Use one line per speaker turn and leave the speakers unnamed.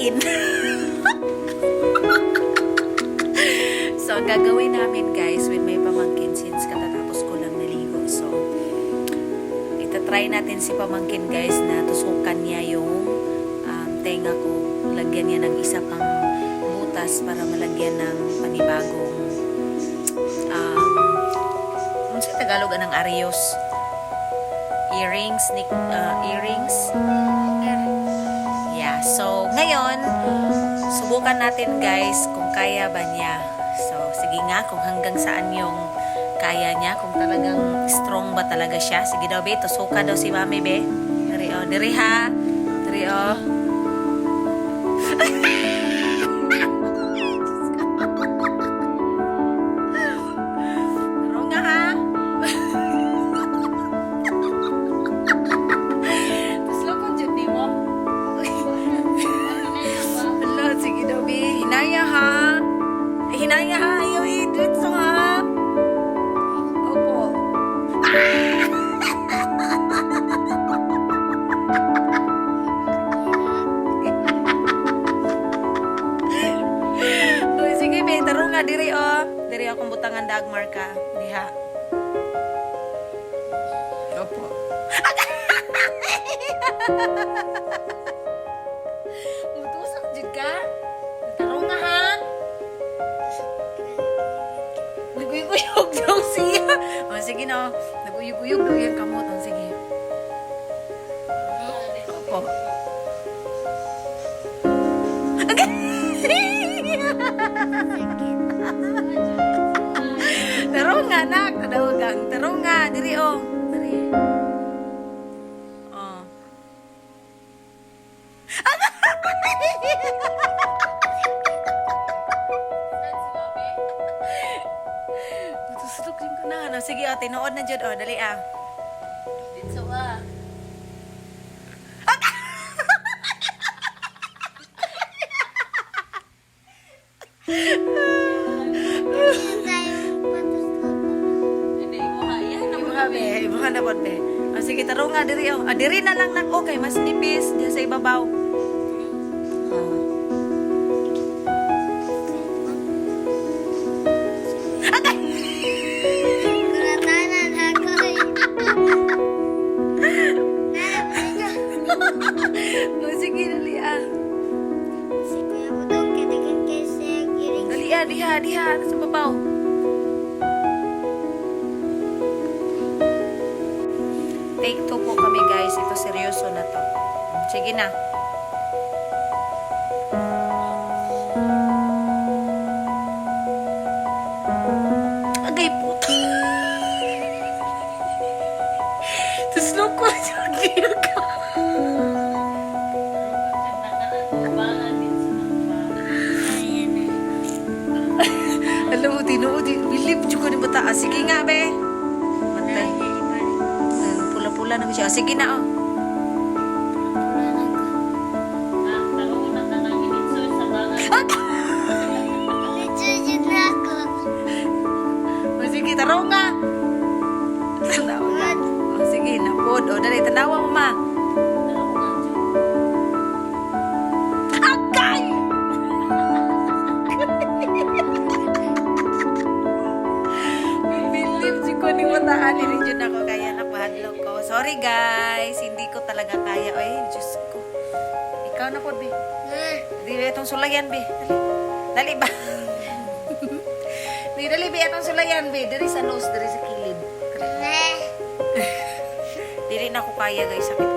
pamangkin. So, ang gagawin namin guys with my pamangkin since katatapos ko lang naligo. So, itatry natin si pamangkin guys na tusukan niya yung tenga ko. Lagyan niya ng isa pang butas para malagyan ng panibagong ano sa Tagalog ng Arios? Earrings. Yeah. So, ngayon, subukan natin guys kung kaya ba niya. So, sige nga kung hanggang saan yung kaya niya. Kung talagang strong ba talaga siya. Sige daw, be. Tusuka daw si mami, be. Dari, oh. Dari, ha. Dari, oh. Pero nga, ha. Tapos lakon dyan, di mo. Ala, sige daw, be. Hinaya, ha. Hinaya, ha. Ayaw, dito, ha. Opo. Uy, sige, be. Taro nga, diri, oh. Diri akong butangan dagmar ka. Diha. Opo. Mutusak jud ka? Taro nga, ha? Naguyog-uyog daw siya. O, sige na. Naguyog-uyog daw yung kamot. O, sige. Opo. Taro nga, nak. Tadawagang. Taro nga. Diri, oh. Diri. Oh. Tusulog din ko na. Ano? Sige, oh. Tinuod na dyan. Oh, dali, ah. Dito, ah. Ibuha na po, be. O, sige, taro nga, diri, oh. Diri na lang nak, okay, mas nipis, diyan sa ibabaw. O, sige, dali, ah. Dali, ah, diha, sa babaw. Take 2 po kami guys. Ito seryoso na to. Sige na. Agay po. Tapos loko siya. Gila. Alam mo, tinuod. Bilip juga ni bata. Sige nga, be. Matay. Pula na siya. Sige na, oh. Sige, taro nga. Tanawa nga. Oh, sige, napod. O, dali, tanawa mo, ma. Agay! Bilip, siya ko ni mataan. Hindi dyan ako kaya napahadlok ko. Sorry guys, hindi ko talaga kaya. Ay, Diyos ko. Ikaw na po, be. Dili itong sulayan, be. Dali ba? Dali, be, itong sulayan, be. Dali sa nose, dali sa kilid. Dili na ako kaya, guys. Sakit